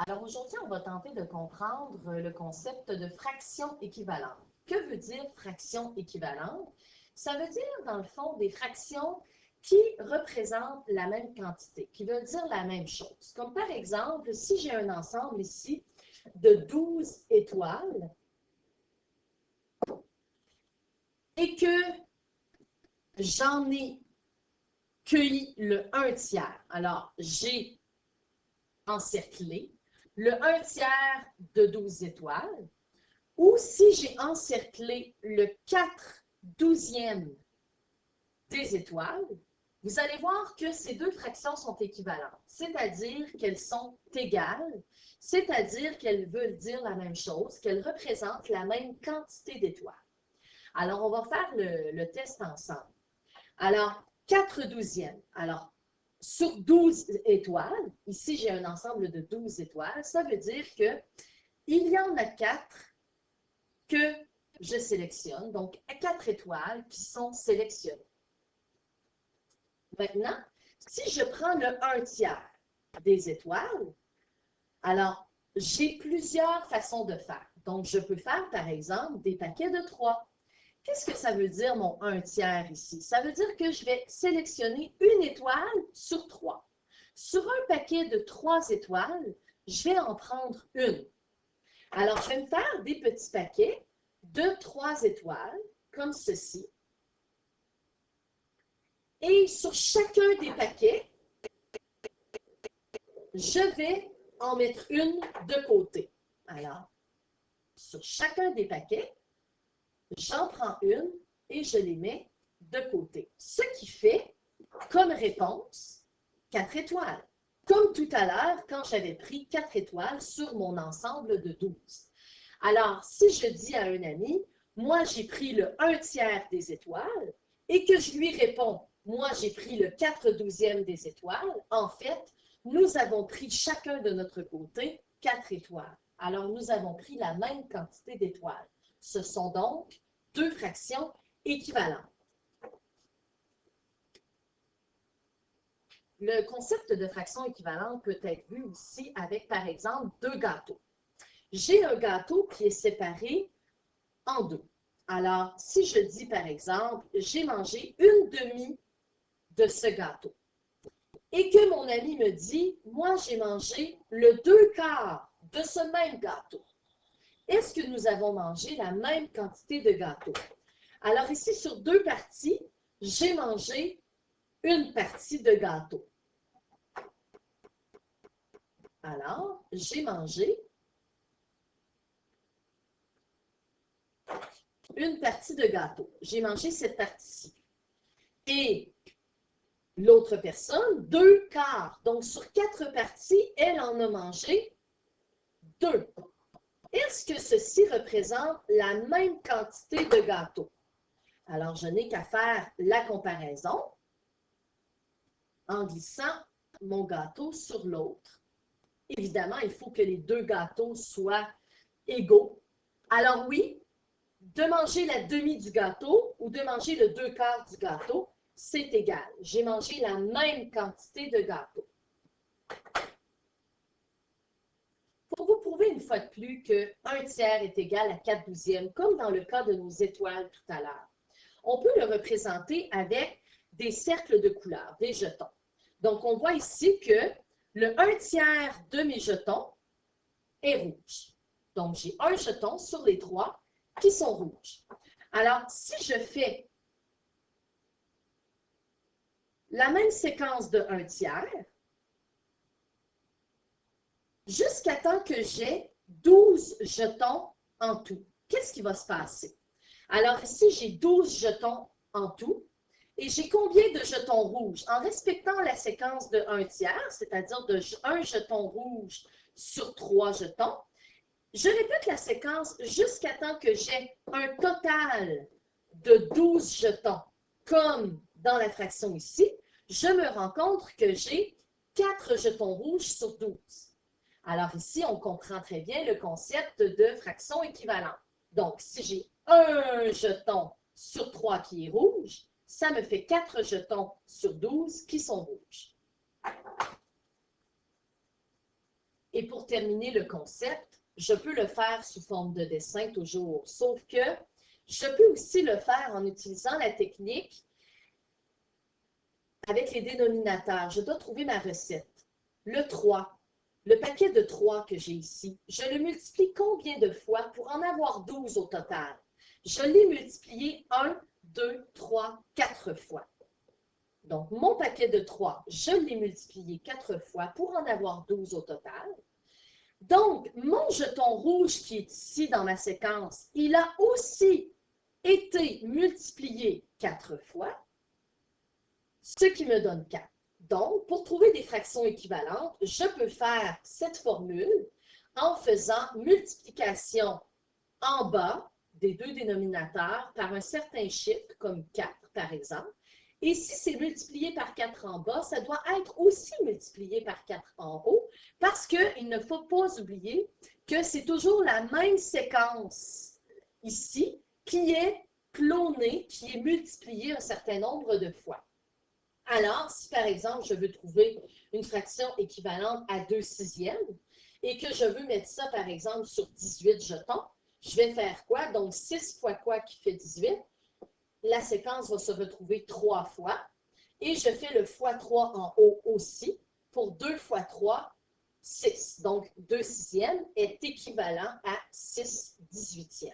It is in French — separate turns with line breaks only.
Alors aujourd'hui, on va tenter de comprendre le concept de fraction équivalente. Que veut dire fraction équivalente? Ça veut dire, dans le fond, des fractions qui représentent la même quantité, qui veulent dire la même chose. Comme par exemple, si j'ai un ensemble ici de 12 étoiles et que j'en ai cueilli le 1 tiers. Alors, j'ai encerclé le 1 tiers de 12 étoiles, ou si j'ai encerclé le 4/12e des étoiles, vous allez voir que ces deux fractions sont équivalentes, c'est-à-dire qu'elles sont égales, c'est-à-dire qu'elles veulent dire la même chose, qu'elles représentent la même quantité d'étoiles. Alors, on va faire le test ensemble. Alors, 4/12e. Alors, sur 12 étoiles, ici j'ai un ensemble de 12 étoiles, ça veut dire qu'il y en a 4 que je sélectionne, donc 4 étoiles qui sont sélectionnées. Maintenant, si je prends le 1 tiers des étoiles, alors j'ai plusieurs façons de faire. Donc, je peux faire, par exemple, des paquets de 3. Qu'est-ce que ça veut dire, mon 1 tiers ici? Ça veut dire que je vais sélectionner une étoile sur 3. Sur un paquet de 3 étoiles, je vais en prendre une. Alors, je vais me faire des petits paquets de 3 étoiles, comme ceci. Et sur chacun des paquets, je vais en mettre une de côté. Alors, sur chacun des paquets, j'en prends une et je les mets de côté. Ce qui fait, comme réponse, 4 étoiles. Comme tout à l'heure, quand j'avais pris 4 étoiles sur mon ensemble de 12. Alors, si je dis à un ami, moi j'ai pris le 1 tiers des étoiles, et que je lui réponds, moi j'ai pris le 4/12e des étoiles, en fait, nous avons pris chacun de notre côté 4 étoiles. Alors, nous avons pris la même quantité d'étoiles. Ce sont donc deux fractions équivalentes. Le concept de fraction équivalente peut être vu aussi avec, par exemple, deux gâteaux. J'ai un gâteau qui est séparé en deux. Alors, si je dis, par exemple, j'ai mangé une demi de ce gâteau et que mon ami me dit, moi, j'ai mangé le 2/4 de ce même gâteau, est-ce que nous avons mangé la même quantité de gâteau? Alors ici, sur deux parties, j'ai mangé une partie de gâteau. Alors, j'ai mangé une partie de gâteau. J'ai mangé cette partie-ci. Et l'autre personne, 2/4. Donc, sur 4 parties, elle en a mangé 2. Est-ce que ceci représente la même quantité de gâteau? Alors, je n'ai qu'à faire la comparaison en glissant mon gâteau sur l'autre. Évidemment, il faut que les deux gâteaux soient égaux. Alors oui, de manger la demi du gâteau ou de manger le 2/4 du gâteau, c'est égal. J'ai mangé la même quantité de gâteau. Pour vous prouver une fois de plus que 1 tiers est égal à 4/12e, comme dans le cas de nos étoiles tout à l'heure, on peut le représenter avec des cercles de couleurs, des jetons. Donc, on voit ici que le 1 tiers de mes jetons est rouge. Donc, j'ai un jeton sur les 3 qui sont rouges. Alors, si je fais la même séquence de 1 tiers, jusqu'à temps que j'ai 12 jetons en tout, qu'est-ce qui va se passer? Alors ici, j'ai 12 jetons en tout. Et j'ai combien de jetons rouges? En respectant la séquence de 1 tiers, c'est-à-dire de 1 jeton rouge sur 3 jetons, je répète la séquence jusqu'à temps que j'ai un total de 12 jetons, comme dans la fraction ici. Je me rends compte que j'ai 4 jetons rouges sur 12. Alors ici, on comprend très bien le concept de fraction équivalente. Donc, si j'ai un jeton sur 3 qui est rouge, ça me fait 4 jetons sur 12 qui sont rouges. Et pour terminer le concept, je peux le faire sous forme de dessin toujours, sauf que je peux aussi le faire en utilisant la technique avec les dénominateurs. Je dois trouver ma recette. Le 3, le paquet de 3 que j'ai ici, je le multiplie combien de fois pour en avoir 12 au total? Je l'ai multiplié 1, 2, 3, 4 fois. Donc, mon paquet de 3, je l'ai multiplié 4 fois pour en avoir 12 au total. Donc, mon jeton rouge qui est ici dans ma séquence, il a aussi été multiplié 4 fois, ce qui me donne 4. Donc, pour trouver des fractions équivalentes, je peux faire cette formule en faisant multiplication en bas des deux dénominateurs par un certain chiffre, comme 4 par exemple. Et si c'est multiplié par 4 en bas, ça doit être aussi multiplié par 4 en haut, parce qu'il ne faut pas oublier que c'est toujours la même séquence ici qui est clonée, qui est multipliée un certain nombre de fois. Alors, si par exemple, je veux trouver une fraction équivalente à 2/6 et que je veux mettre ça, par exemple, sur 18 jetons, je vais faire quoi? Donc, 6 fois quoi qui fait 18? La séquence va se retrouver 3 fois. Et je fais le fois 3 en haut aussi. Pour 2 fois 3, 6. Donc, 2/6 est équivalent à 6/18.